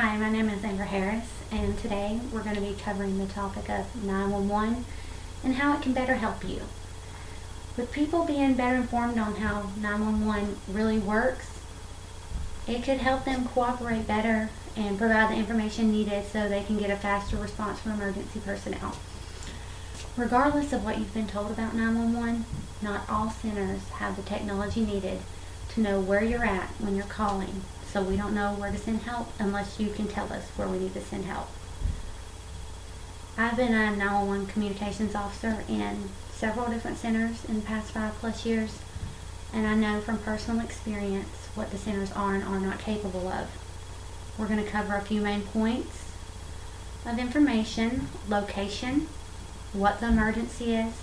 Hi, my name is Curti-Harris, and today we're going to be covering the topic of 911 and how it can better help you. With people being better informed on how 911 really works, it could help them cooperate better and provide the information needed so they can get a faster response from emergency personnel. Regardless of what you've been told about 911, not all centers have the technology needed to know where you're at when you're calling, so we don't know where to send help unless you can tell us where we need to send help. I've been a 911 communications officer in several different centers in the past 5+ years, and I know from personal experience what the centers are and are not capable of. We're going to cover a few main points of information: location, what the emergency is,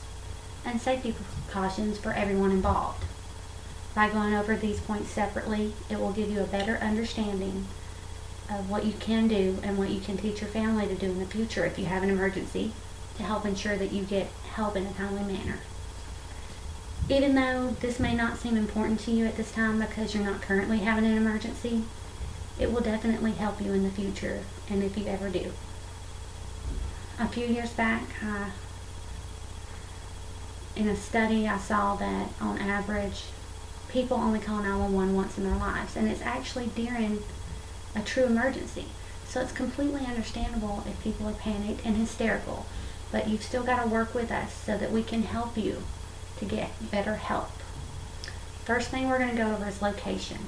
and safety precautions for everyone involved. By going over these points separately, it will give you a better understanding of what you can do and what you can teach your family to do in the future if you have an emergency, to help ensure that you get help in a timely manner. Even though this may not seem important to you at this time because you're not currently having an emergency, it will definitely help you in the future, and if you ever do. A few years back, in a study, I saw that on average, people only call 911 once in their lives, and it's actually during a true emergency. So it's completely understandable if people are panicked and hysterical, but you've still got to work with us so that we can help you to get better help. First thing we're going to go over is location.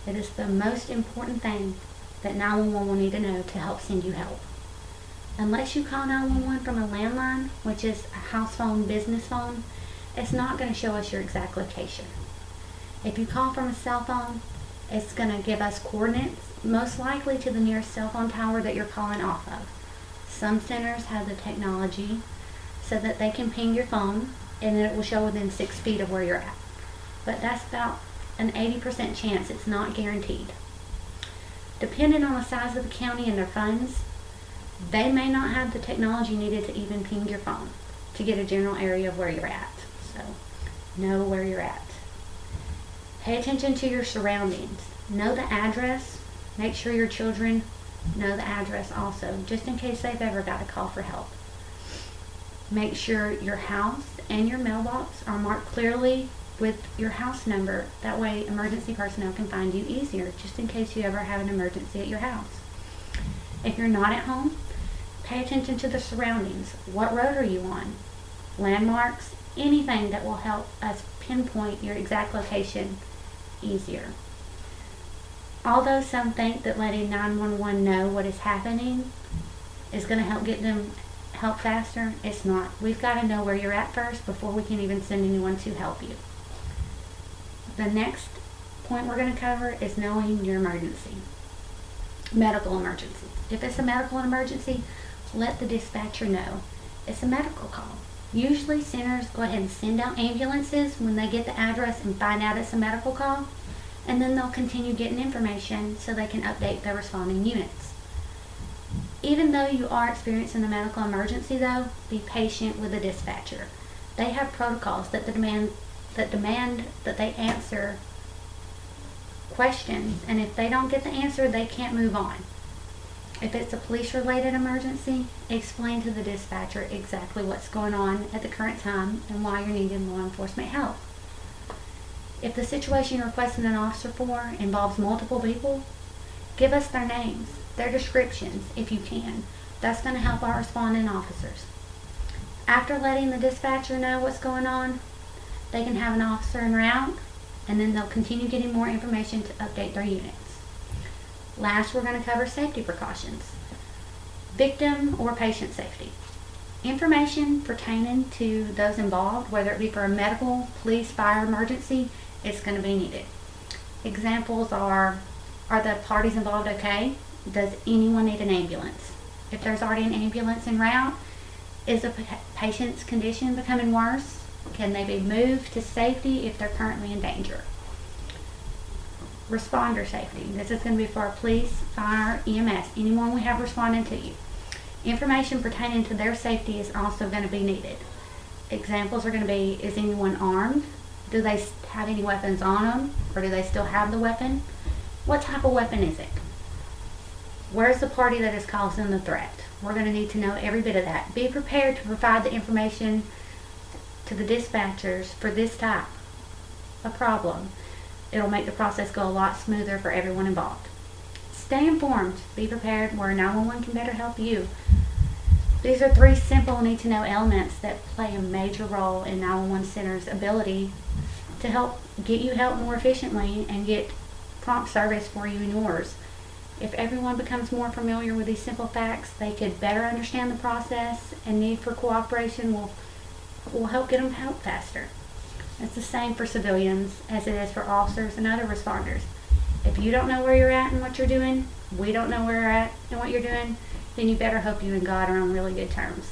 It is the most important thing that 911 will need to know to help send you help. Unless you call 911 from a landline, which is a house phone, business phone, it's not going to show us your exact location. If you call from a cell phone, it's going to give us coordinates, most likely to the nearest cell phone tower that you're calling off of. Some centers have the technology so that they can ping your phone and then it will show within 6 feet of where you're at. But that's about an 80% chance. It's not guaranteed. Depending on the size of the county and their funds, they may not have the technology needed to even ping your phone to get a general area of where you're at. So, know where you're at. Pay attention to your surroundings. Know the address. Make sure your children know the address also, just in case they've ever got a call for help. Make sure your house and your mailbox are marked clearly with your house number. That way emergency personnel can find you easier, just in case you ever have an emergency at your house. If you're not at home, pay attention to the surroundings. What road are you on? Landmarks, anything that will help us pinpoint your exact location easier. Although some think that letting 911 know what is happening is going to help get them help faster, it's not. We've got to know where you're at first before we can even send anyone to help you. The next point we're going to cover is knowing your emergency. Medical emergency. If it's a medical emergency, let the dispatcher know it's a medical call. Usually centers go ahead and send out ambulances when they get the address and find out it's a medical call, and then they'll continue getting information so they can update their responding units. Even though you are experiencing a medical emergency though, be patient with the dispatcher. They have protocols that demand that they answer questions, and if they don't get the answer, they can't move on. If it's a police-related emergency, explain to the dispatcher exactly what's going on at the current time and why you're needing law enforcement help. If the situation you're requesting an officer for involves multiple people, give us their names, their descriptions, if you can. That's going to help our responding officers. After letting the dispatcher know what's going on, they can have an officer en route, and then they'll continue getting more information to update their units. Last, we're going to cover safety precautions. Victim or patient safety. Information pertaining to those involved, whether it be for a medical, police, fire emergency, is going to be needed. Examples are the parties involved okay? Does anyone need an ambulance? If there's already an ambulance en route, is the patient's condition becoming worse? Can they be moved to safety if they're currently in danger? Responder safety. This is going to be for our police, fire, EMS, anyone we have responding to you. Information pertaining to their safety is also going to be needed. Examples are going to be, is anyone armed? Do they have any weapons on them? Or do they still have the weapon? What type of weapon is it? Where's the party that is causing the threat? We're going to need to know every bit of that. Be prepared to provide the information to the dispatchers for this type of problem. It'll make the process go a lot smoother for everyone involved. Stay informed. Be prepared where 911 can better help you. These are 3 simple need-to-know elements that play a major role in 911 Center's ability to help get you help more efficiently and get prompt service for you and yours. If everyone becomes more familiar with these simple facts, they could better understand the process, and need for cooperation will help get them help faster. It's the same for civilians as it is for officers and other responders. If you don't know where you're at and what you're doing, we don't know where you're at and what you're doing, then you better hope you and God are on really good terms.